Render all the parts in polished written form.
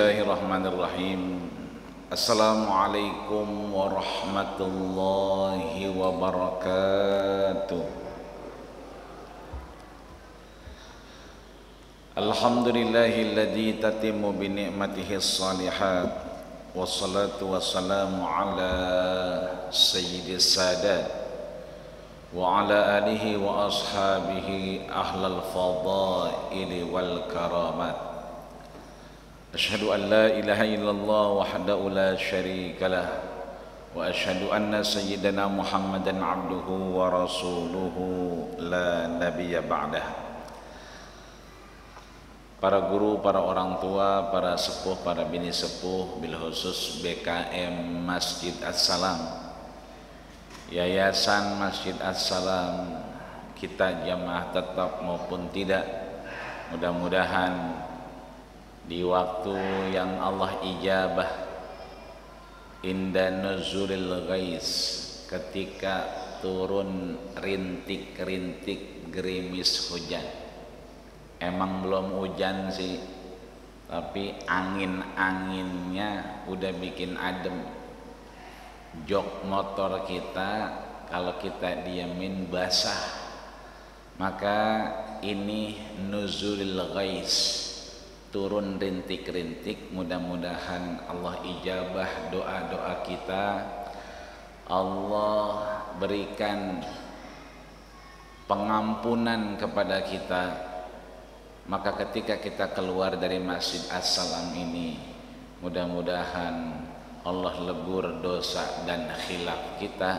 Bismillahirrahmanirrahim. Assalamualaikum warahmatullahi wabarakatuh. Alhamdulillahilladzi tatimmu bi ni'matihis shalihat. Wassalatu wassalamu ala sayyidis sadat wa ala alihi wa ashabihi ahlal fadaili wal karamat. Asyhadu an la ilaha illallah wahdahu la syarika lah wa asyhadu anna sayyidana Muhammadan abduhu wa rasuluhu la nabiyya ba'dah. Para guru, para orang tua, para sepuh, para bini sepuh, bil khusus BKM Masjid As-Salam, Yayasan Masjid As-Salam, kita jamaah tetap maupun tidak, mudah-mudahan di waktu yang Allah ijabah inda nuzulil ghais, ketika turun rintik-rintik gerimis hujan. Emang belum hujan sih, tapi angin-anginnya udah bikin adem. Jok motor kita kalau kita diamin basah, maka ini nuzulil ghais, turun rintik-rintik. Mudah-mudahan Allah ijabah doa-doa kita, Allah berikan pengampunan kepada kita. Maka ketika kita keluar dari Masjid As-Salam ini, mudah-mudahan Allah lebur dosa dan khilaf kita,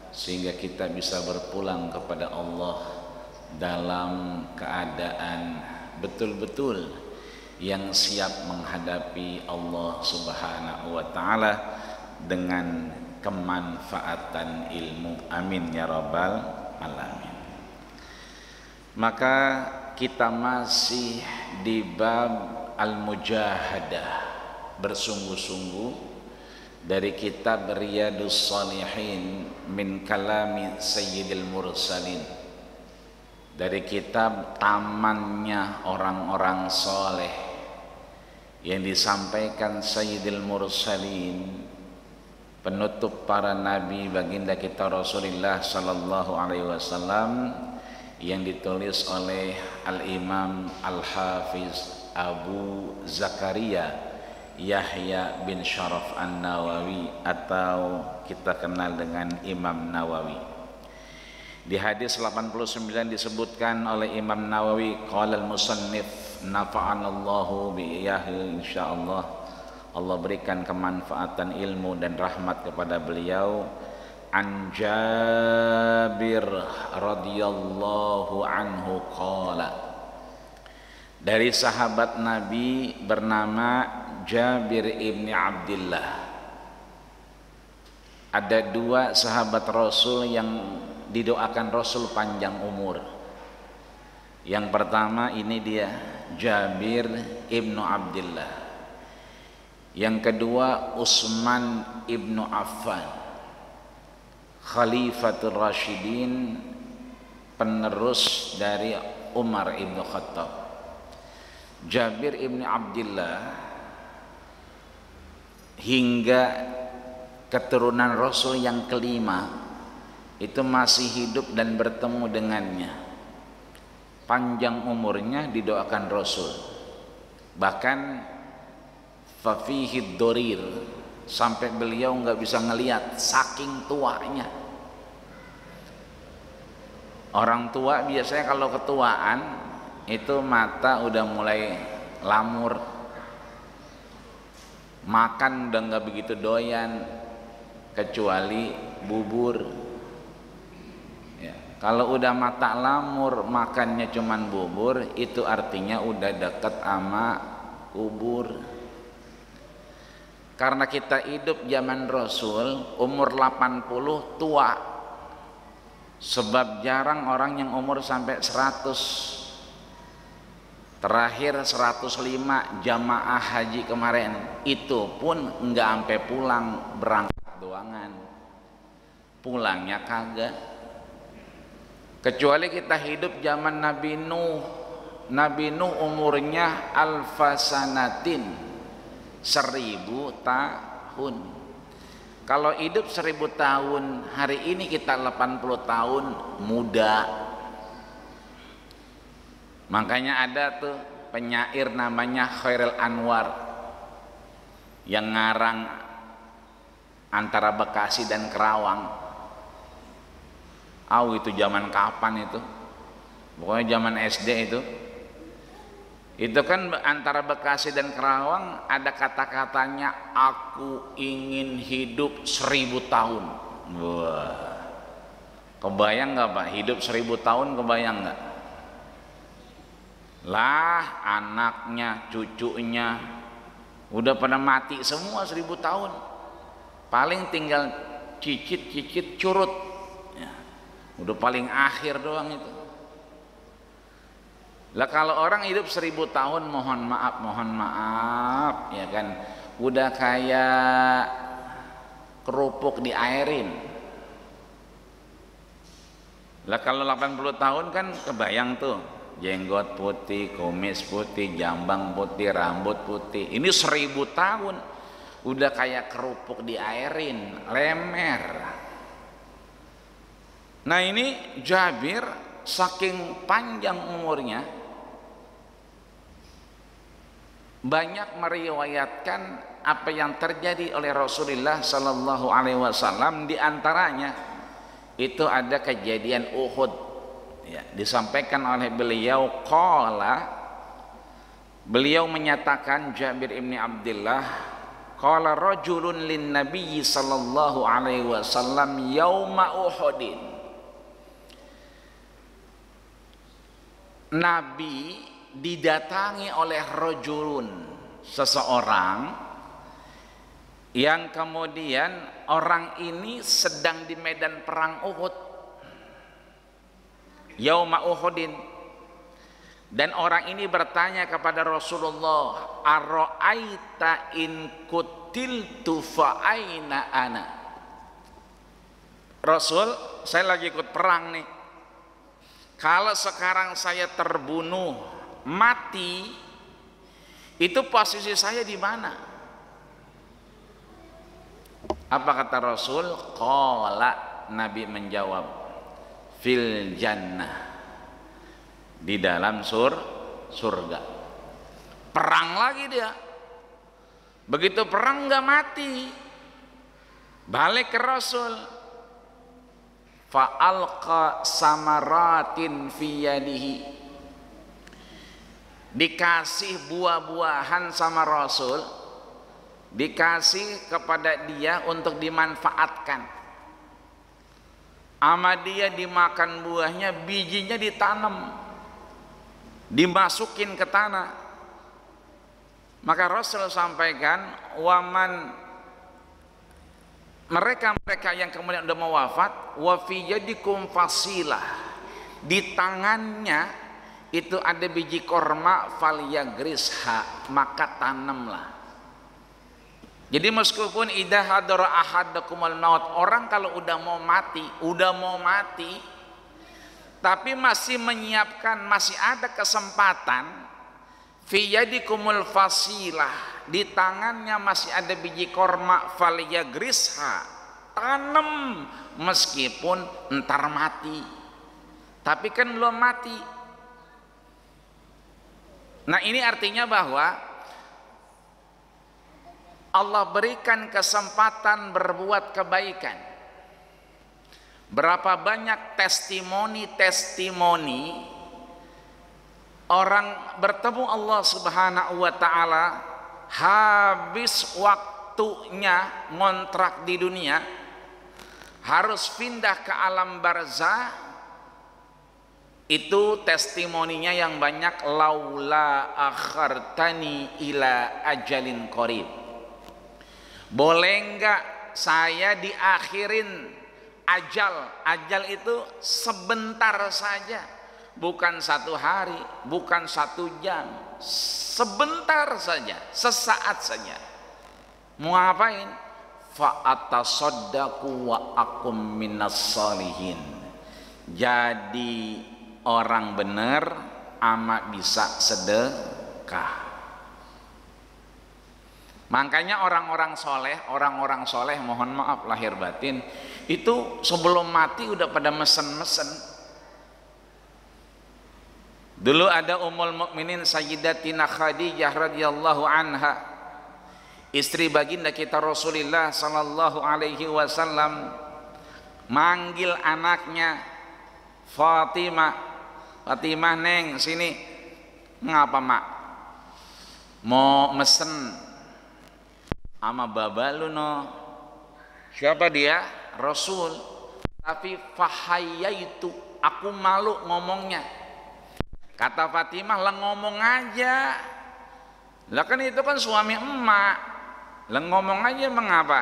sehingga kita bisa berpulang kepada Allah dalam keadaan betul-betul yang siap menghadapi Allah Subhanahu wa ta'ala dengan kemanfaatan ilmu. Amin ya rabbal alamin. Maka kita masih di bab al-mujahadah, bersungguh-sungguh, dari kitab Riyadhus Shalihin min kalami Sayyidil Mursalin, dari kitab tamannya orang-orang soleh yang disampaikan Sayyidil Mursalin, penutup para nabi, baginda kita Rasulullah sallallahu alaihi wasallam, yang ditulis oleh Al-Imam Al-Hafiz Abu Zakaria Yahya bin Sharaf An-Nawawi, atau kita kenal dengan Imam Nawawi. Di hadis 89 disebutkan oleh Imam Nawawi, qala al-musannif nafa'anallahu bi'iyahi, insyaallah Allah berikan kemanfaatan ilmu dan rahmat kepada beliau. An Jabir radhiyallahu anhu qala, dari sahabat Nabi bernama Jabir ibni Abdillah. Ada dua sahabat Rasul yang didoakan Rasul panjang umur. Yang pertama ini dia, Jabir ibnu Abdillah. Yang kedua Utsman ibnu Affan, Khalifatul Rasyidin, penerus dari Umar ibnu Khattab. Jabir ibnu Abdillah hingga keturunan Rasul yang kelima itu masih hidup dan bertemu dengannya. Panjang umurnya didoakan Rasul. Bahkan fafihid dorir, sampai beliau nggak bisa ngelihat saking tuanya. Orang tua biasanya kalau ketuaan itu mata udah mulai lamur, makan udah nggak begitu doyan, kecuali bubur. Kalau udah mata lamur, makannya cuman bubur, itu artinya udah deket sama kubur. Karena kita hidup zaman Rasul, umur 80 tua. Sebab jarang orang yang umur sampai 100. Terakhir 105 jamaah haji kemarin, itu pun enggak sampai pulang, berangkat doangan. Pulangnya kagak. Kecuali kita hidup zaman Nabi Nuh. Nabi Nuh umurnya alfasanatin, 1000 tahun. Kalau hidup 1000 tahun, hari ini kita 80 tahun, muda. Makanya ada tuh penyair namanya Khairil Anwar yang ngarang antara Bekasi dan Kerawang. Itu zaman kapan itu? Pokoknya zaman SD itu. Itu kan antara Bekasi dan Kerawang ada kata-katanya, aku ingin hidup 1000 tahun. Wah, kebayang nggak Pak? Hidup 1000 tahun kebayang nggak? Lah anaknya, cucunya udah pada mati semua 1000 tahun. Paling tinggal cicit-cicit curut ya, udah paling akhir doang itu. Lah kalau orang hidup 1000 tahun, mohon maaf ya kan, udah kayak kerupuk diairin. Lah kalau 80 tahun kan kebayang tuh, jenggot putih, kumis putih, jambang putih, rambut putih. Ini 1000 tahun udah kayak kerupuk diairin, lemer. Nah ini Jabir saking panjang umurnya, banyak meriwayatkan apa yang terjadi oleh Rasulullah Sallallahu Alaihi Wasallam. Di antaranya itu ada kejadian Uhud ya, disampaikan oleh beliau beliau menyatakan, Jabir ibni Abdullah, qala rajulun lin nabiyyi sallallahu alaihi wasallam yauma Uhudin. Nabi didatangi oleh rajulun, seseorang yang kemudian orang ini sedang di medan perang Uhud, yauma Uhudin. Dan orang ini bertanya kepada Rasulullah, ara'aita in kutiltu fa aina ana? Rasul, saya lagi ikut perang nih, kalau sekarang saya terbunuh, mati, itu posisi saya di mana? Apa kata Rasul? Qala, Nabi menjawab, fil jannah, di dalam surga. Perang lagi dia. Begitu perang nggak mati, balik ke Rasul, fa'alqa samaratin fi yadihi, dikasih buah-buahan sama Rasul, dikasih kepada dia untuk dimanfaatkan. Ama dia dimakan buahnya, bijinya ditanam, dimasukin ke tanah. Maka Rasul sampaikan, waman, mereka yang kemudian sudah mau wafat, wa fi yadikum fasilah, di tangannya itu ada biji korma, falyagrisha, maka tanamlah. Jadi meskipun idza hadara ahadakumul maut, orang kalau udah mau mati, tapi masih menyiapkan, masih ada kesempatan, fi yadikumul fasilah, di tangannya masih ada biji korma, falyagrisha, tanam meskipun entar mati, tapi kan belum mati. Nah ini artinya bahwa Allah berikan kesempatan berbuat kebaikan. Berapa banyak testimoni orang bertemu Allah Subhanahu wa taala, habis waktunya ngontrak di dunia, harus pindah ke alam barzah. Itu testimoninya yang banyak, laula akhartani ila ajalin qarib. Boleh enggak saya diakhirin ajal itu sebentar saja, bukan 1 hari, bukan 1 jam, sebentar saja, sesaat saja. Mau ngapain? Fa atasaddaqu wa akum minas sholihin. Jadi orang benar, ama bisa sedekah. Makanya orang-orang soleh mohon maaf lahir batin itu sebelum mati udah pada mesen-mesen. Dulu ada Ummul Mukminin Sayyidatina Khadijah radhiyallahu anha, istri baginda kita Rasulullah sallallahu alaihi wasallam, manggil anaknya Fatimah, Fatimah neng sini. Ngapa mak? Mau mesen ama baba lu no. Siapa dia? Rasul. Tapi fahayaitu, aku malu ngomongnya. Kata Fatimah, lah ngomong aja. Lah kan itu kan suami emak. Lah ngomong aja mengapa?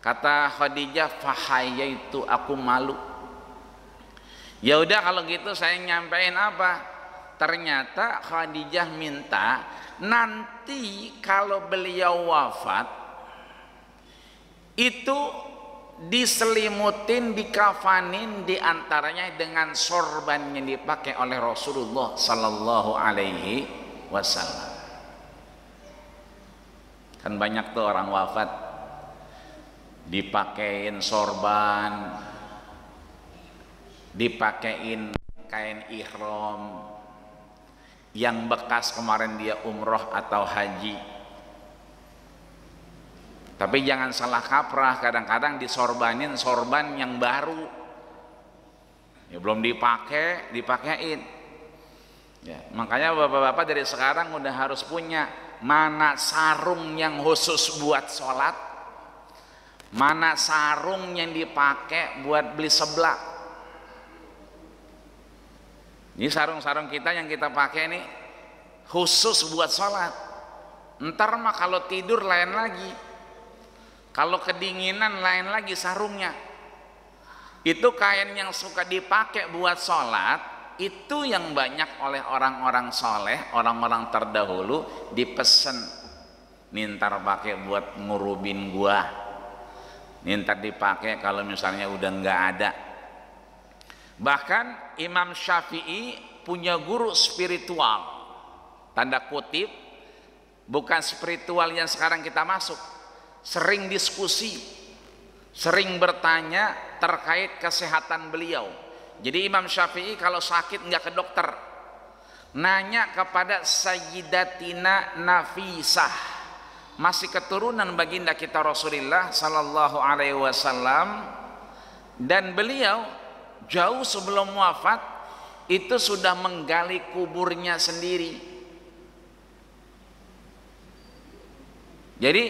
Kata Khadijah, fahayaitu, aku malu. Ya udah kalau gitu saya nyampein apa? Ternyata Khadijah minta nanti kalau beliau wafat itu diselimutin, dikafanin diantaranya dengan sorban yang dipakai oleh Rasulullah sallallahu alaihi wasallam. Kan banyak tuh orang wafat dipakein sorban, dipakein kain ihram yang bekas kemarin dia umroh atau haji. Tapi jangan salah kaprah, kadang-kadang disorbanin sorban yang baru, ya belum dipakai, dipakein. Ya, makanya bapak-bapak dari sekarang udah harus punya mana sarung yang khusus buat sholat, mana sarung yang dipakai buat beli seblak. Ini sarung-sarung kita yang kita pakai ini khusus buat sholat. Ntar mah kalau tidur lain lagi, kalau kedinginan lain lagi sarungnya. Itu kain yang suka dipakai buat sholat, itu yang banyak oleh orang-orang soleh, orang-orang terdahulu dipesen. Nintar pakai buat ngurubin gua, nintar dipakai kalau misalnya udah nggak ada. Bahkan Imam Syafi'i punya guru spiritual, tanda kutip, bukan spiritual yang sekarang kita masuk. Sering diskusi, sering bertanya terkait kesehatan beliau. Jadi Imam Syafi'i kalau sakit nggak ke dokter, nanya kepada Sayyidatina Nafisah, masih keturunan baginda kita Rasulullah sallallahu alaihi wasallam, dan beliau jauh sebelum wafat itu sudah menggali kuburnya sendiri. Jadi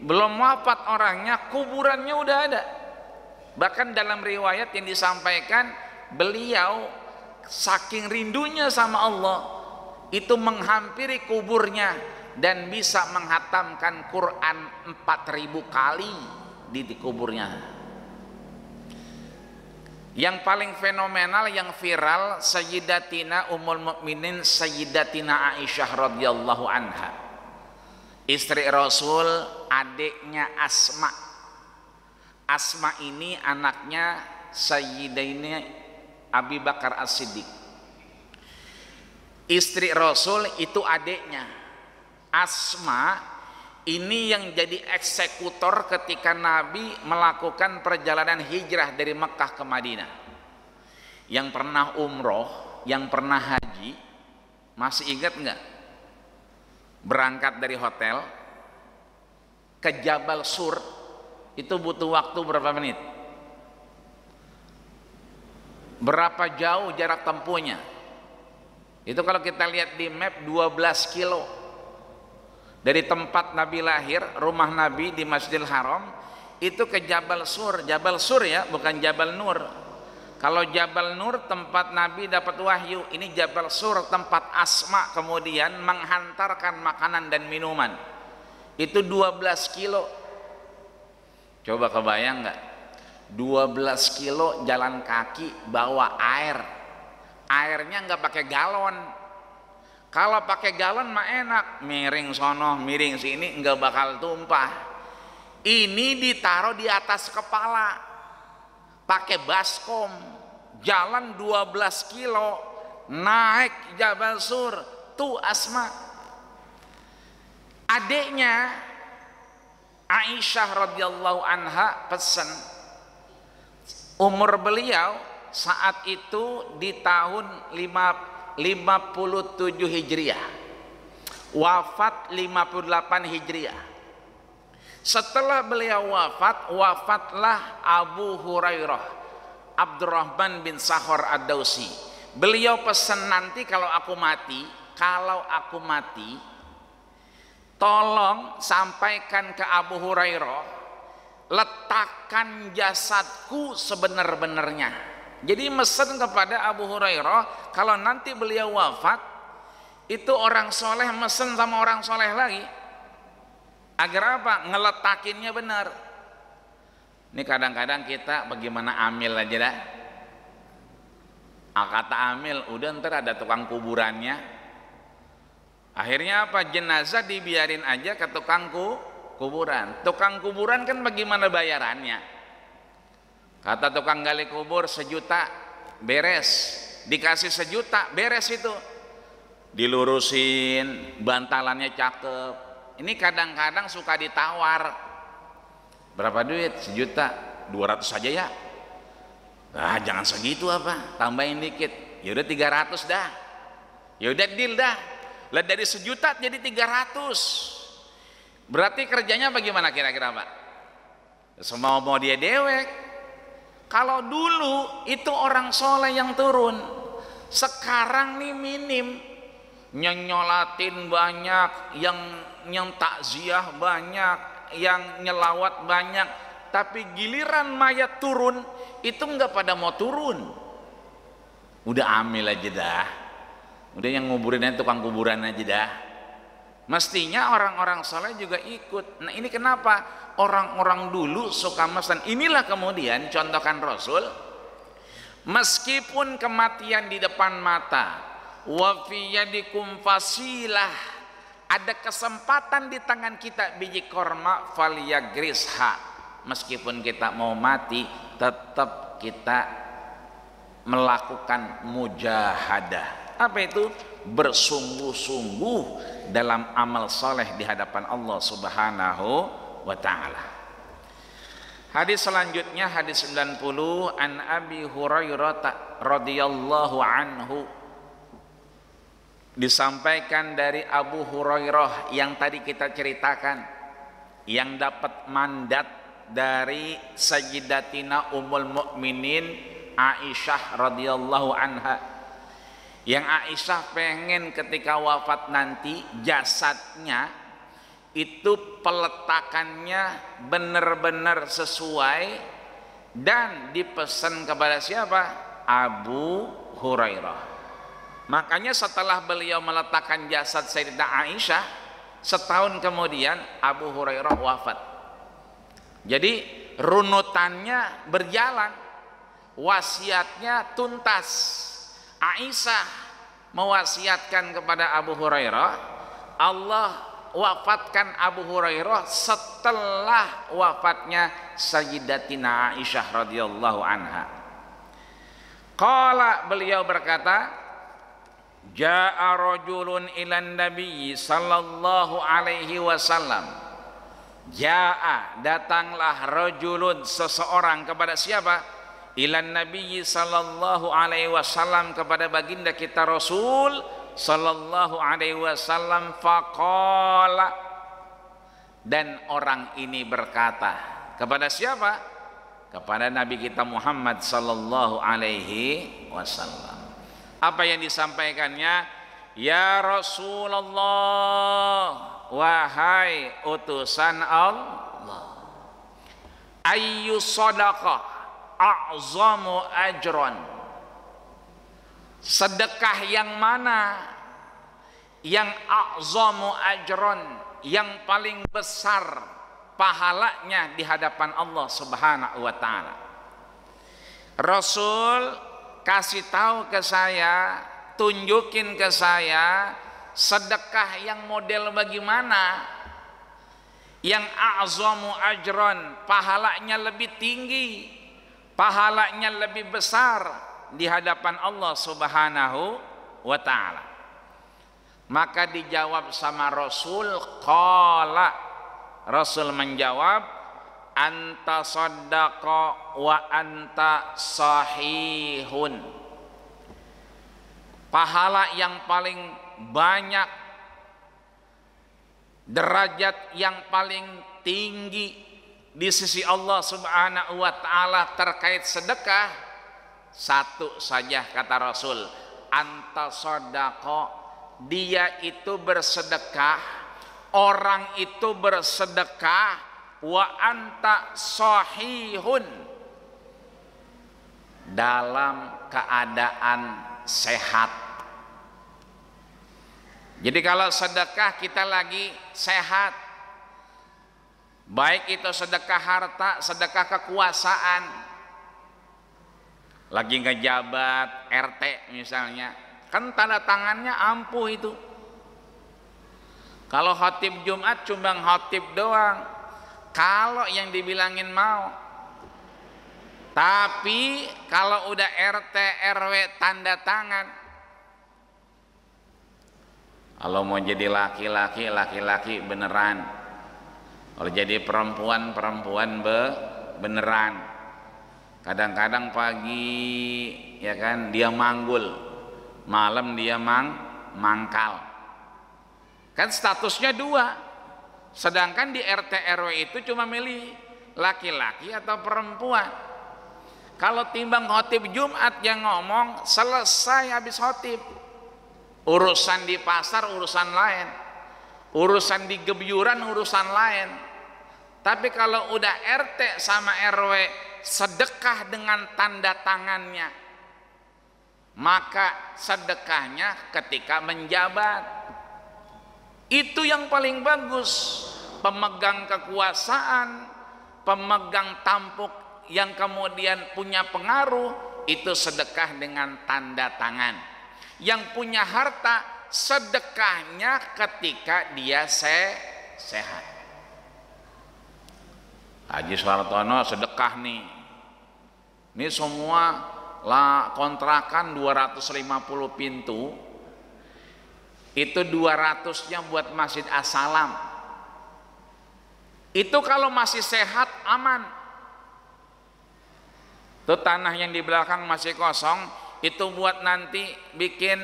belum wafat orangnya, kuburannya udah ada. Bahkan dalam riwayat yang disampaikan, beliau saking rindunya sama Allah itu menghampiri kuburnya dan bisa menghatamkan Quran 4000 kali di kuburnya. Yang paling fenomenal, yang viral, Sayyidatina Ummul Mukminin Sayyidatina Aisyah radhiyallahu anha, istri Rasul, adiknya Asma. Asma ini anaknya Sayyidina Abi Bakar As-Siddiq. Istri Rasul itu adiknya. Asma ini yang jadi eksekutor ketika Nabi melakukan perjalanan hijrah dari Mekah ke Madinah. Yang pernah umroh, yang pernah haji, masih ingat nggak? Berangkat dari hotel ke Jabal Sur itu butuh waktu berapa menit? Berapa jauh jarak tempuhnya? Itu kalau kita lihat di map 12 kilo. Dari tempat Nabi lahir, rumah Nabi di Masjidil Haram, itu ke Jabal Sur. Jabal Sur ya, bukan Jabal Nur. Kalau Jabal Nur tempat Nabi dapat wahyu, ini Jabal Sur tempat Asma kemudian menghantarkan makanan dan minuman. Itu 12 kilo. Coba kebayang nggak? 12 kilo jalan kaki bawa air. Airnya nggak pakai galon. Kalau pakai galon mah enak, miring sono, miring sini, nggak bakal tumpah. Ini ditaruh di atas kepala, pakai baskom, jalan 12 kilo, naik Jabal Sur, tuh Asma. Adiknya Aisyah radhiyallahu anha pesan, umur beliau saat itu di tahun 57 Hijriah, wafat 58 Hijriah. Setelah beliau wafat, wafatlah Abu Hurairah Abdurrahman bin Sakhar Ad-Dausi. Beliau pesan, nanti kalau aku mati, tolong sampaikan ke Abu Hurairah, letakkan jasadku sebenar-benarnya. Jadi mesen kepada Abu Hurairah, kalau nanti beliau wafat, itu orang soleh mesen sama orang soleh lagi, agar apa? Ngeletakinnya benar. Ini kadang-kadang kita bagaimana amil aja dah. Kata amil, udah ntar ada tukang kuburannya. Akhirnya apa? Jenazah dibiarin aja ke tukang kuburan. Tukang kuburan kan bagaimana bayarannya? Kata tukang gali kubur, 1 juta beres. Dikasih 1 juta beres itu. Dilurusin, bantalannya cakep. Ini kadang-kadang suka ditawar. Berapa duit? 1 juta, 200 saja ya. Ah, jangan segitu apa, tambahin dikit. Ya udah 300 dah. Ya udah deal dah. Lah dari 1 juta jadi 300. Berarti kerjanya bagaimana kira-kira, Pak? Semua mau dia dewek. Kalau dulu itu orang soleh yang turun, sekarang nih minim. Yang nyolatin banyak, yang takziah banyak, yang nyelawat banyak, tapi giliran mayat turun itu nggak pada mau turun. Udah amil aja dah, udah yang nguburinnya tukang kuburan aja dah. Mestinya orang-orang soleh juga ikut. Nah ini kenapa orang-orang dulu suka mesen. Inilah kemudian contohkan Rasul, meskipun kematian di depan mata, wa fi yadikum fasilah, ada kesempatan di tangan kita biji korma, falyagrisha. Meskipun kita mau mati, tetap kita melakukan mujahadah. Apa itu? Bersungguh-sungguh dalam amal soleh di hadapan Allah Subhanahu wa ta'ala. Hadis selanjutnya, hadis 90, an Abi Hurairah radhiyallahu anhu, disampaikan dari Abu Hurairah yang tadi kita ceritakan, yang dapat mandat dari Sayyidatina Ummul Mukminin Aisyah radhiyallahu anha, yang Aisyah pengen ketika wafat nanti jasadnya itu peletakannya benar-benar sesuai, dan dipesan kepada siapa? Abu Hurairah. Makanya setelah beliau meletakkan jasad Sayyidah Aisyah, setahun kemudian Abu Hurairah wafat. Jadi runutannya berjalan, wasiatnya tuntas. Aisyah mewasiatkan kepada Abu Hurairah, Allah wafatkan Abu Hurairah setelah wafatnya Sayyidatina Aisyah radhiyallahu anha. Qala, beliau berkata, Ja'a rajulun ilan Nabi sallallahu alaihi wasallam. Ja'a, datanglah rajulun, seseorang, kepada siapa? Ilan Nabi sallallahu alaihi wasallam, kepada baginda kita Rasul sallallahu alaihi wasallam. Faqala, dan orang ini berkata kepada siapa? Kepada Nabi kita Muhammad sallallahu alaihi wasallam. Apa yang disampaikannya? Ya Rasulullah, wahai utusan Allah, ayyu sadaqah a'zamu ajran, sedekah yang mana yang a'zamu ajran, yang paling besar pahalanya di hadapan Allah Subhanahu wa ta'ala. Rasul kasih tahu ke saya, tunjukin ke saya sedekah yang model bagaimana, yang a'zamu ajran, pahalanya lebih tinggi, pahalanya lebih besar di hadapan Allah Subhanahu wa ta'ala. Maka dijawab sama Rasul, qala, Rasul menjawab, anta saddaqa wa anta sahihun. Pahala yang paling banyak, derajat yang paling tinggi di sisi Allah Subhanahu wa taala terkait sedekah, satu saja kata Rasul, anta saddaqa, dia itu bersedekah, orang itu bersedekah, wa anta sahihun, dalam keadaan sehat. Jadi kalau sedekah kita lagi sehat, baik itu sedekah harta, sedekah kekuasaan, lagi ngejabat RT misalnya, kan tanda tangannya ampuh itu. Kalau khatib Jumat cuma khatib doang, kalau yang dibilangin mau. Tapi kalau udah RT RW tanda tangan, kalau mau jadi laki-laki, laki-laki beneran. Kalau jadi perempuan, perempuan beneran. Kadang-kadang pagi ya kan dia manggul, malam dia mangkal. Kan statusnya dua. Sedangkan di RT RW itu cuma milih laki-laki atau perempuan. Kalau timbang khotib Jumat yang ngomong, selesai habis khotib. Urusan di pasar urusan lain, urusan di gebyuran urusan lain. Tapi kalau udah RT sama RW sedekah dengan tanda tangannya, maka sedekahnya ketika menjabat. Itu yang paling bagus. Pemegang kekuasaan, pemegang tampuk yang kemudian punya pengaruh, itu sedekah dengan tanda tangan. Yang punya harta, sedekahnya ketika dia sehat. Haji Suartono sedekah nih. Ini semua lah kontrakan 250 pintu. Itu 200-nya buat Masjid As-Salam. Itu kalau masih sehat aman. Itu tanah yang di belakang masih kosong, itu buat nanti bikin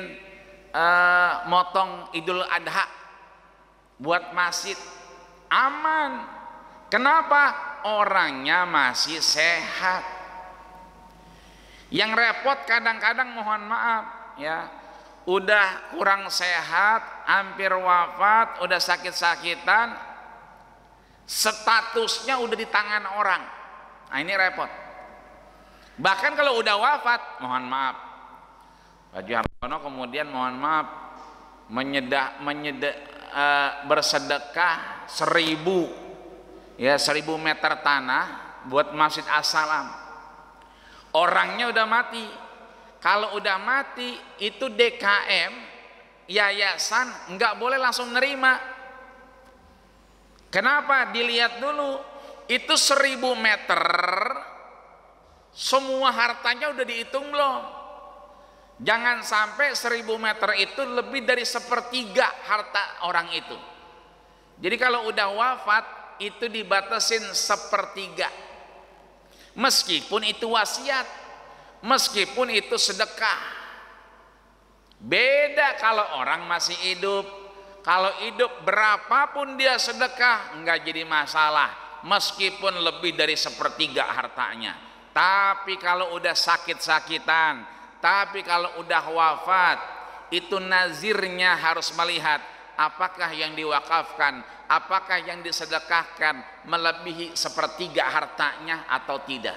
motong Idul Adha buat masjid, aman. Kenapa? Orangnya masih sehat. Yang repot kadang-kadang, mohon maaf ya, udah kurang sehat, hampir wafat, udah sakit-sakitan, statusnya udah di tangan orang. Nah ini repot. Bahkan kalau udah wafat, mohon maaf, Haji Hartono kemudian mohon maaf bersedekah 1000 meter tanah buat Masjid As-Salam. Orangnya udah mati. Kalau udah mati itu DKM, yayasan nggak boleh langsung nerima. Kenapa? Dilihat dulu, itu 1000 meter, semua hartanya udah dihitung belum? Jangan sampai 1000 meter itu lebih dari 1/3 harta orang itu. Jadi kalau udah wafat itu dibatasin 1/3. Meskipun itu wasiat, meskipun itu sedekah. Beda kalau orang masih hidup. Kalau hidup berapapun dia sedekah nggak jadi masalah, meskipun lebih dari 1/3 hartanya. Tapi kalau udah sakit-sakitan, tapi kalau udah wafat, itu nazirnya harus melihat apakah yang diwakafkan, apakah yang disedekahkan melebihi 1/3 hartanya atau tidak.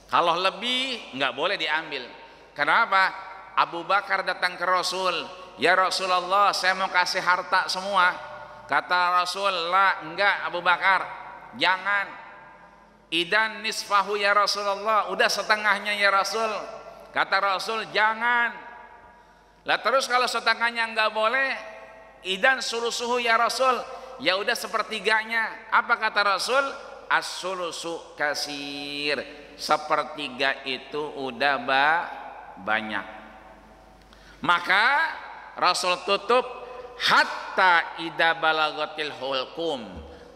Kalau lebih nggak boleh diambil. Kenapa? Abu Bakar datang ke Rasul, ya Rasulullah, saya mau kasih harta semua. Kata Rasul, lah enggak Abu Bakar, jangan. Idan nisfahu ya Rasulullah, udah setengahnya ya Rasul. Kata Rasul, jangan. Lah terus kalau setengahnya enggak boleh, idan sulusuhu ya Rasul, ya udah 1/3-nya. Apa kata Rasul? As-sulusu kasir, 1/3 itu udah banyak. Maka Rasul tutup hatta idza balagatil hulqum,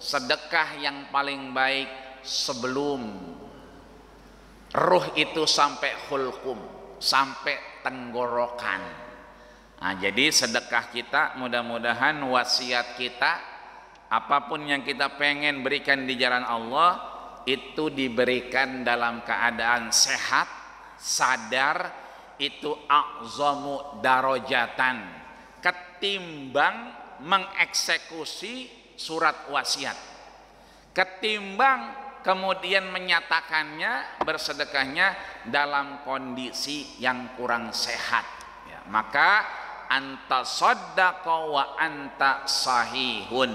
sedekah yang paling baik sebelum ruh itu sampai hulqum, sampai tenggorokan. Nah, jadi sedekah kita mudah-mudahan wasiat kita apapun yang kita pengen berikan di jalan Allah itu diberikan dalam keadaan sehat, sadar, itu a'zamu darajatan ketimbang mengeksekusi surat wasiat, ketimbang kemudian menyatakannya bersedekahnya dalam kondisi yang kurang sehat. Ya, maka anta saddaqa wa anta sahihun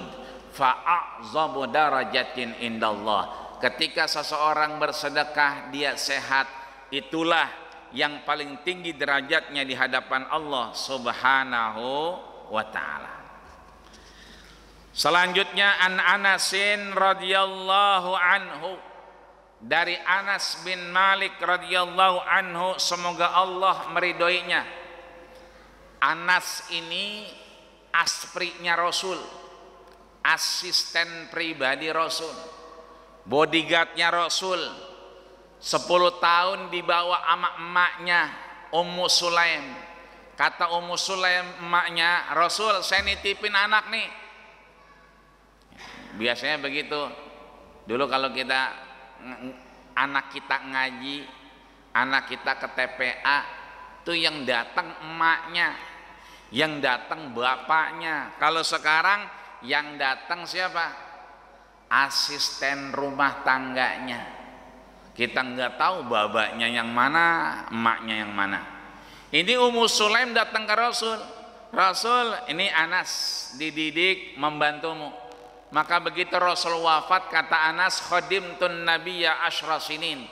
fa'a'zamu darajatin indallah. Ketika seseorang bersedekah dia sehat, itulah yang paling tinggi derajatnya di hadapan Allah Subhanahu wa ta'ala. Selanjutnya an Anasin radhiyallahu anhu, dari Anas bin Malik radhiyallahu anhu, semoga Allah meridhoinya. Anas ini asprinya Rasul, asisten pribadi Rasul, bodyguardnya Rasul. 10 tahun dibawa sama emaknya Ummu Sulaim. Kata Ummu Sulaim emaknya Rasul, saya nitipin anak nih. Biasanya begitu dulu kalau kita anak kita ngaji, anak kita ke TPA, tuh yang datang emaknya, yang datang bapaknya. Kalau sekarang yang datang siapa? Asisten rumah tangganya. Kita nggak tahu babanya yang mana, emaknya yang mana. Ini Ummu Sulaim datang ke Rasul. Rasul, ini Anas dididik membantumu. Maka begitu Rasul wafat, kata Anas, khadimtun nabiyya asyra sinin.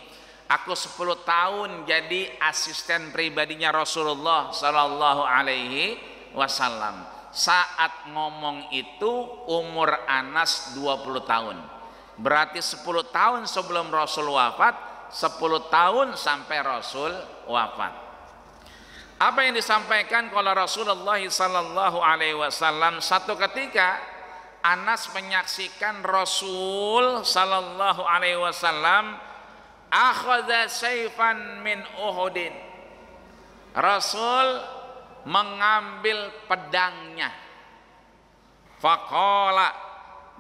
Aku 10 tahun jadi asisten pribadinya Rasulullah sallallahu alaihi wasallam. Saat ngomong itu umur Anas 20 tahun. Berarti 10 tahun sebelum Rasul wafat, 10 tahun sampai Rasul wafat. Apa yang disampaikan oleh Rasulullah sallallahu alaihi wasallam? Satu ketika Anas menyaksikan Rasul sallallahu alaihi wasallam akhadha sayfan min Uhudin. Rasul mengambil pedangnya. Faqala,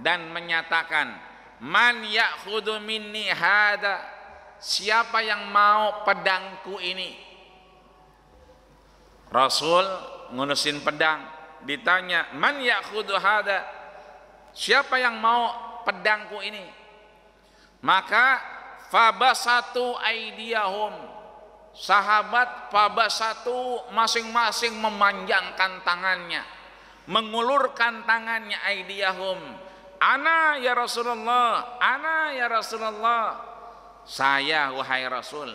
dan menyatakan, man ya'khudhu minni hada, siapa yang mau pedangku ini? Rasul ngunusin pedang, ditanya, man ya'khudhu hada, siapa yang mau pedangku ini? Maka fabasatu aidiyahum, sahabat fabasatu masing-masing memanjangkan tangannya, mengulurkan tangannya, aidiyahum, ana ya Rasulullah, ana ya Rasulullah, saya wahai Rasul.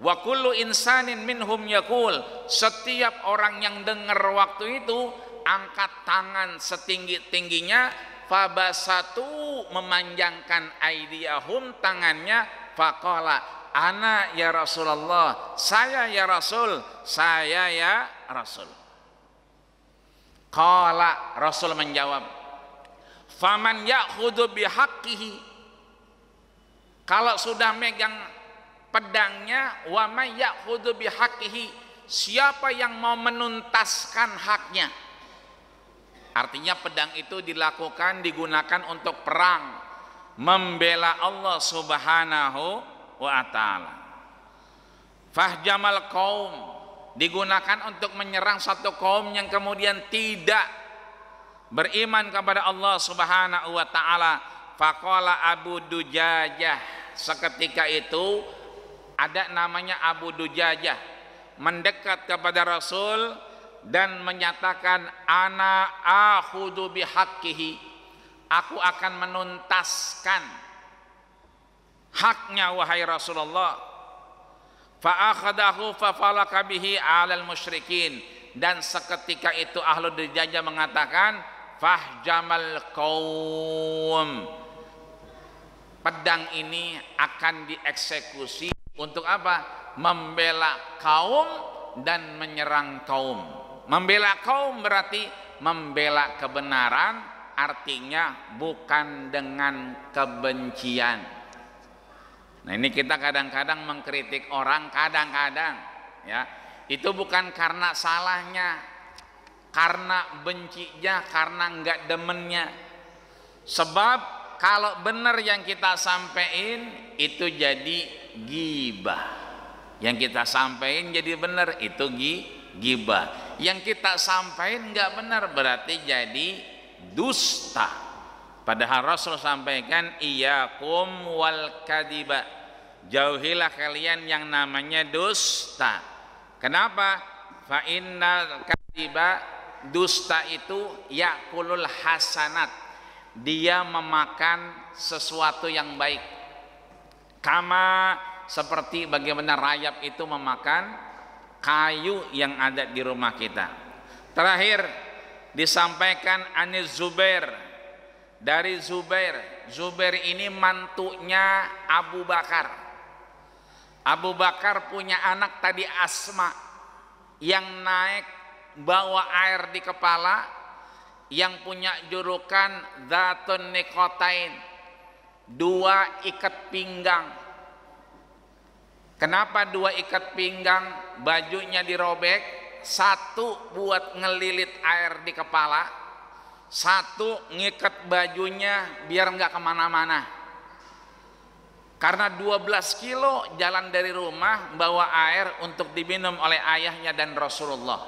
Wa kullu insanin minhum yaqul, setiap orang yang dengar waktu itu angkat tangan setinggi-tingginya, fabasatu memanjangkan aidiyahum tangannya, faqala ana ya Rasulullah, saya ya Rasul, saya ya Rasul. Qala, Rasul menjawab, faman ya'khudhu bihaqqihi, kalau sudah megang pedangnya, wa may ya'khudhu bihaqqihi, siapa yang mau menuntaskan haknya. Artinya pedang itu dilakukan, digunakan untuk perang, membela Allah Subhanahu wa ta'ala. Fahjamal qaum, digunakan untuk menyerang satu kaum yang kemudian tidak beriman kepada Allah Subhanahu wa ta'ala. Faqala Abu Dujajah, seketika itu ada namanya Abu Dujajah mendekat kepada Rasul dan menyatakan, ana akhudhu bihaqqihi, aku akan menuntaskan haknya wahai Rasulullah. Fa akhadahu fa falaka bihi 'alal musyrikin, dan seketika itu Ahlu Dujajah mengatakan, fahjamal qaum, pedang ini akan dieksekusi untuk apa? Membela kaum dan menyerang kaum. Membela kaum berarti membela kebenaran, artinya bukan dengan kebencian. Nah ini kita kadang-kadang mengkritik orang, kadang-kadang ya itu bukan karena salahnya, karena bencinya, karena enggak demennya. Sebab kalau benar yang kita sampaikan itu jadi ghibah. Yang kita sampaikan jadi benar itu ghibah. Yang kita sampaikan enggak benar berarti jadi dusta. Padahal Rasul sampaikan iyyakum wal kadziba. Jauhilah kalian yang namanya dusta. Kenapa? Fa innal kadziba, dusta itu yakulul hasanat. Dia memakan sesuatu yang baik. Kama, seperti bagaimana rayap itu memakan kayu yang ada di rumah kita. Terakhir disampaikan Anis Zubair, dari Zubair. Zubair ini mantunya Abu Bakar. Abu Bakar punya anak tadi Asma yang naik bawa air di kepala, yang punya julukan Dzatun Niqatain, dua ikat pinggang. Kenapa dua ikat pinggang? Bajunya dirobek, satu buat ngelilit air di kepala, satu ngikat bajunya biar nggak kemana-mana. Karena 12 kilo jalan dari rumah bawa air untuk diminum oleh ayahnya dan Rasulullah.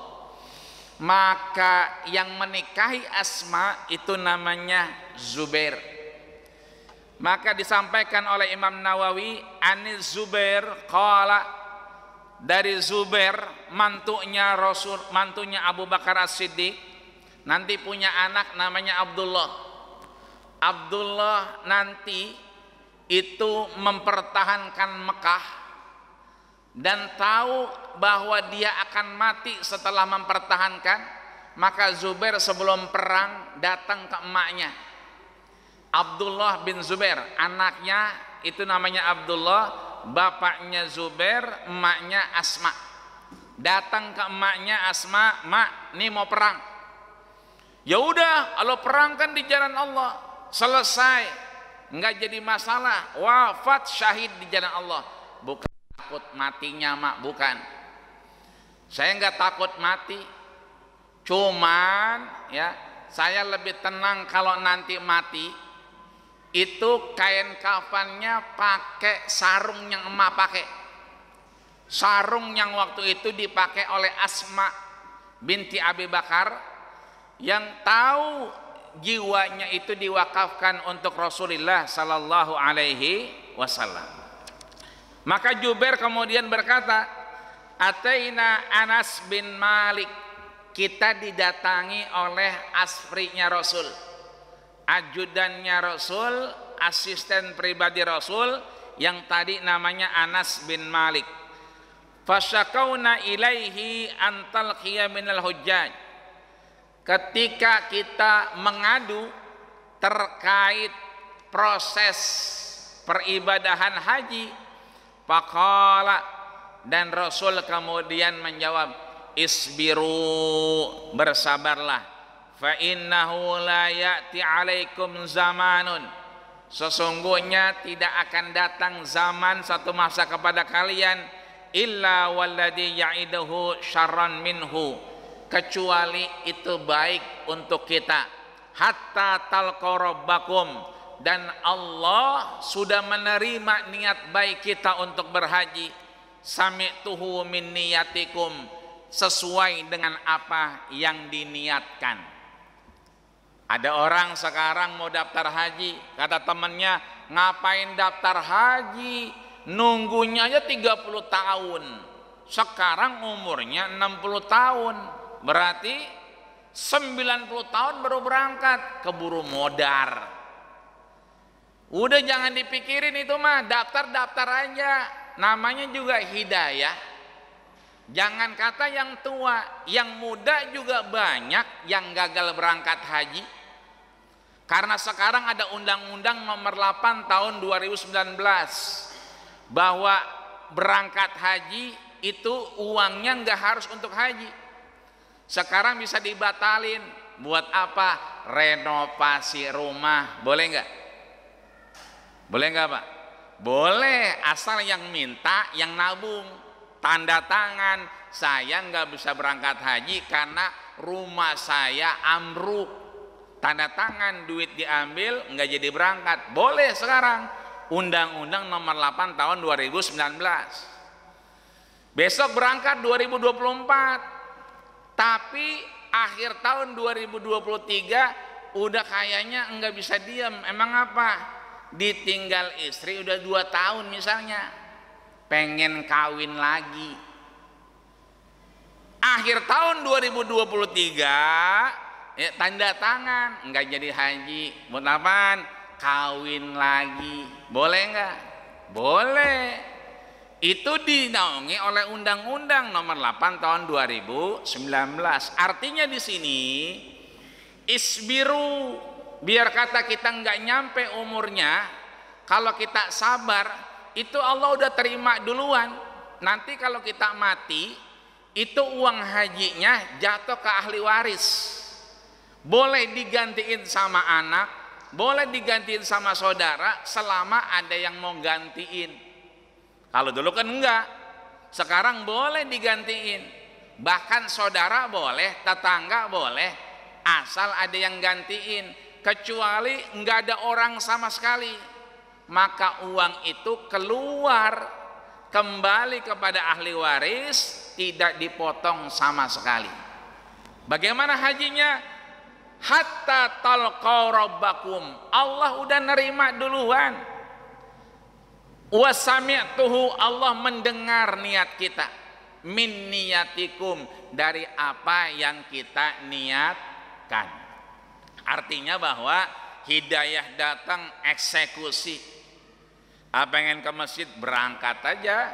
Maka yang menikahi Asma itu namanya Zubair. Maka disampaikan oleh Imam Nawawi, Anis Zubair qala, dari Zubair mantunya Rasul, mantunya Abu Bakar As-Siddiq, nanti punya anak namanya Abdullah. Abdullah nanti itu mempertahankan Mekah dan tahu bahwa dia akan mati setelah mempertahankan. Maka Zubair sebelum perang datang ke emaknya, Abdullah bin Zubair, anaknya itu namanya Abdullah, bapaknya Zubair, emaknya Asma. Datang ke emaknya Asma, "Mak, nih mau perang." Ya udah, kalau perang kan di jalan Allah, selesai, enggak jadi masalah, wafat syahid di jalan Allah. Bukan takut matinya mak, bukan. Saya enggak takut mati, cuman ya saya lebih tenang kalau nanti mati itu kain kafannya pakai sarung yang emak pakai, sarung yang waktu itu dipakai oleh Asma binti Abi Bakar, yang tahu jiwanya itu diwakafkan untuk Rasulullah sallallahu alaihi wasallam. Maka Jubair kemudian berkata, "Ataina Anas bin Malik." Kita didatangi oleh asfrinya Rasul, ajudannya Rasul, asisten pribadi Rasul yang tadi namanya Anas bin Malik. Fasyakauna ilaihi antal minal hujjaj. Ketika kita mengadu terkait proses peribadahan haji, faqala, dan Rasul kemudian menjawab, "Isbiru, bersabarlah, fa innahu la ya'ti 'alaikum zamanun." Sesungguhnya tidak akan datang zaman satu masa kepada kalian illa walladhi ya'iduhu syarran minhu, kecuali itu baik untuk kita, hatta talqarabakum, dan Allah sudah menerima niat baik kita untuk berhaji. Sami'tuhu min niyatikum, sesuai dengan apa yang diniatkan. Ada orang sekarang mau daftar haji, kata temannya, "Ngapain daftar haji, nunggunya aja 30 tahun. Sekarang umurnya 60 tahun. Berarti 90 tahun baru berangkat, keburu modar." Udah jangan dipikirin itu mah, daftar-daftar aja. Namanya juga hidayah. Jangan kata yang tua, yang muda juga banyak yang gagal berangkat haji. Karena sekarang ada Undang-Undang nomor 8 tahun 2019 bahwa berangkat haji itu uangnya nggak harus untuk haji. Sekarang bisa dibatalin. Buat apa? Renovasi rumah. Boleh nggak? Boleh nggak Pak? Boleh, asal yang minta yang nabung. Tanda tangan, saya nggak bisa berangkat haji karena rumah saya ambruk. Tanda tangan, duit diambil, nggak jadi berangkat. Boleh sekarang. Undang-Undang nomor 8 tahun 2019. Besok berangkat 2024. Tapi akhir tahun 2023 udah kayaknya nggak bisa diam. Emang apa? Ditinggal istri udah 2 tahun misalnya, pengen kawin lagi. Akhir tahun 2023 ya tanda tangan, nggak jadi haji. Buat apaan? Kawin lagi. Boleh nggak? Boleh. Itu dinaungi oleh Undang-Undang nomor 8 tahun 2019. Artinya di sini isbiru, biar kata kita nggak nyampe umurnya, kalau kita sabar itu Allah udah terima duluan. Nanti kalau kita mati itu uang hajinya jatuh ke ahli waris. Boleh digantiin sama anak, boleh digantiin sama saudara selama ada yang mau gantiin. Kalau dulu kan enggak, sekarang boleh digantiin. Bahkan saudara boleh, tetangga boleh, asal ada yang gantiin. Kecuali enggak ada orang sama sekali, maka uang itu keluar kembali kepada ahli waris, tidak dipotong sama sekali. Bagaimana hajinya? Hatta talqaw rabbakum, Allah udah nerima duluan. Wasami'tuhu, Allah mendengar niat kita. Min niyatikum, dari apa yang kita niatkan. Artinya bahwa hidayah datang eksekusi. Pengen ke masjid berangkat aja.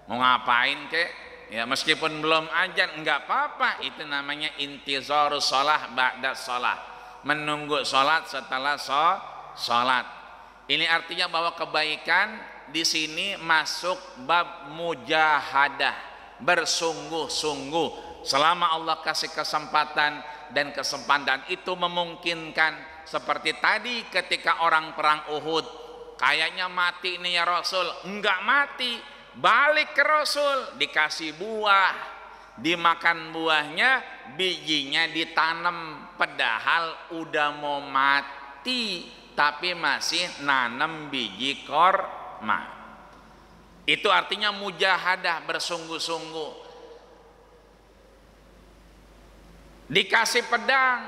Mau ngapain kek? Ya meskipun belum azan enggak apa-apa. Itu namanya intizarus shalah ba'da shalah. Menunggu sholat setelah sholat. Ini artinya bahwa kebaikan di sini masuk bab mujahadah, bersungguh-sungguh. Selama Allah kasih kesempatan dan kesempatan itu memungkinkan, seperti tadi ketika orang perang Uhud, kayaknya mati nih ya Rasul, enggak mati, balik ke Rasul, dikasih buah, dimakan buahnya, bijinya ditanam, padahal udah mau mati tapi masih nanam biji korma. Itu artinya mujahadah, bersungguh-sungguh. Dikasih pedang,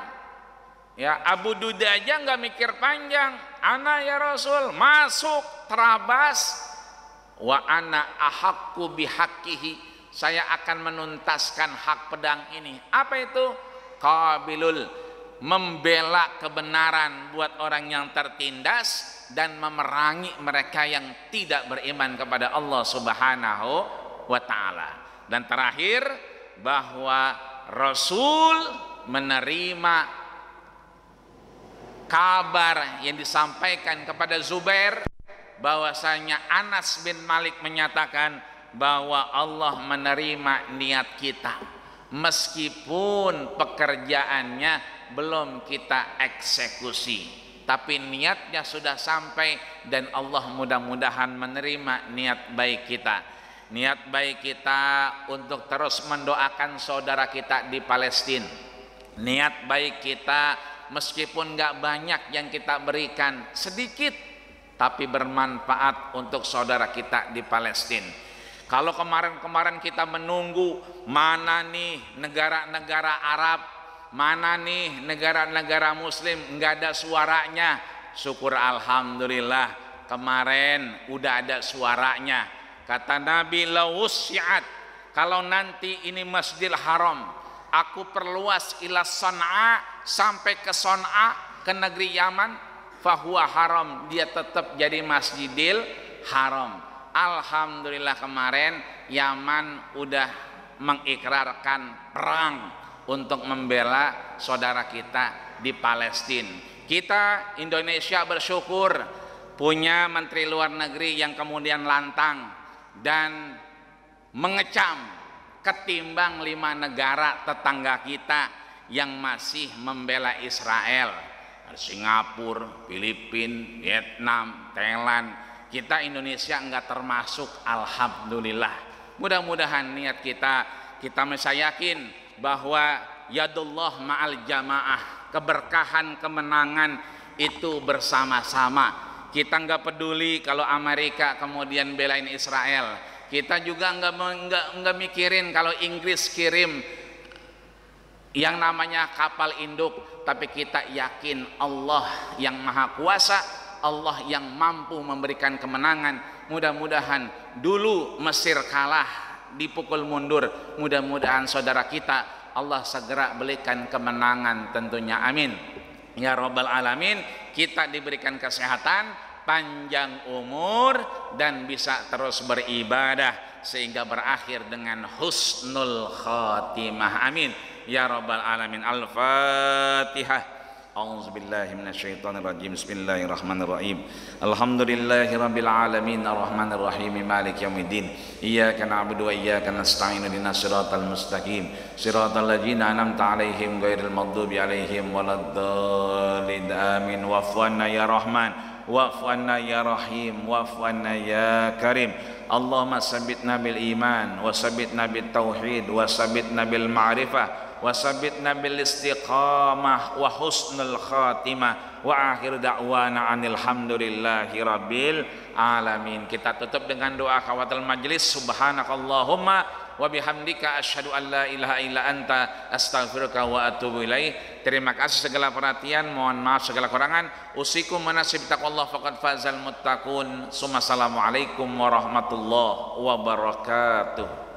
ya Abu Duda aja nggak mikir panjang, ana ya Rasul, masuk terabas, wa ana ahaqqu bihaqqihi, saya akan menuntaskan hak pedang ini. Apa itu? Qabilul, membela kebenaran buat orang yang tertindas dan memerangi mereka yang tidak beriman kepada Allah Subhanahu wa ta'ala. Dan terakhir, bahwa Rasul menerima kabar yang disampaikan kepada Zubair, bahwasanya Anas bin Malik menyatakan bahwa Allah menerima niat kita meskipun pekerjaannya belum kita eksekusi, tapi niatnya sudah sampai dan Allah mudah-mudahan menerima niat baik kita. Niat baik kita untuk terus mendoakan saudara kita di Palestina. Niat baik kita meskipun gak banyak yang kita berikan, sedikit tapi bermanfaat untuk saudara kita di Palestina. Kalau kemarin-kemarin kita menunggu mana nih negara-negara Arab, mana nih negara-negara Muslim nggak ada suaranya, syukur alhamdulillah kemarin udah ada suaranya. Kata Nabi, lawusyiat, kalau nanti ini Masjidil Haram aku perluas ila Son'a, sampai ke Son'a, ke negeri Yaman, fahuwa haram, dia tetap jadi Masjidil Haram. Alhamdulillah kemarin Yaman udah mengikrarkan perang untuk membela saudara kita di Palestina. Kita Indonesia bersyukur punya menteri luar negeri yang kemudian lantang dan mengecam ketimbang 5 negara tetangga kita yang masih membela Israel. Singapura, Filipina, Vietnam, Thailand. Kita Indonesia enggak termasuk, alhamdulillah. Mudah-mudahan niat kita saya yakin bahwa yadullah ma'al jamaah, keberkahan kemenangan itu bersama-sama. Kita enggak peduli kalau Amerika kemudian belain Israel. Kita juga enggak mikirin kalau Inggris kirim yang namanya kapal induk, tapi kita yakin Allah yang maha kuasa, Allah yang mampu memberikan kemenangan. Mudah-mudahan dulu Mesir kalah, dipukul mundur, mudah-mudahan saudara kita Allah segera berikan kemenangan tentunya, amin ya rabbal alamin. Kita diberikan kesehatan, panjang umur, dan bisa terus beribadah sehingga berakhir dengan husnul khatimah, amin ya rabbal alamin. Al-Fatihah. A'udzubillahi minasyaitonirrajim. Bismillahirrahmanirrahim. Alhamdulillahi rabbil alamin arrahmanirrahim maliki yaumiddin. Iyyaka na'budu wa iyyaka nasta'in ihdinas siratal mustaqim siratal ladzina an'amta 'alaihim ghairil maghdubi 'alaihim waladdallin. Amin. Wa'fu 'anna ya Rahman, wa'fu 'anna ya Rahim, wa'fu 'anna ya Karim. Allahumma sabbitna bil iman wa sabbitna bit tauhid wa sabbitna bil ma'rifah wa sabbitna bil istiqamah wa husnul khatimah wa akhir da'wana anil hamdulillahi rabbil alamin. Kita tutup dengan doa kawatul majlis. Subhanakallahumma wa bihamdika asyhadu an la ilaha illa anta astaghfiruka wa atubu ilaik. Terima kasih segala perhatian, mohon maaf segala kurangan. Usikum manasib taqwallah faqad fazal muttaqun. Assalamualaikum warahmatullahi wabarakatuh.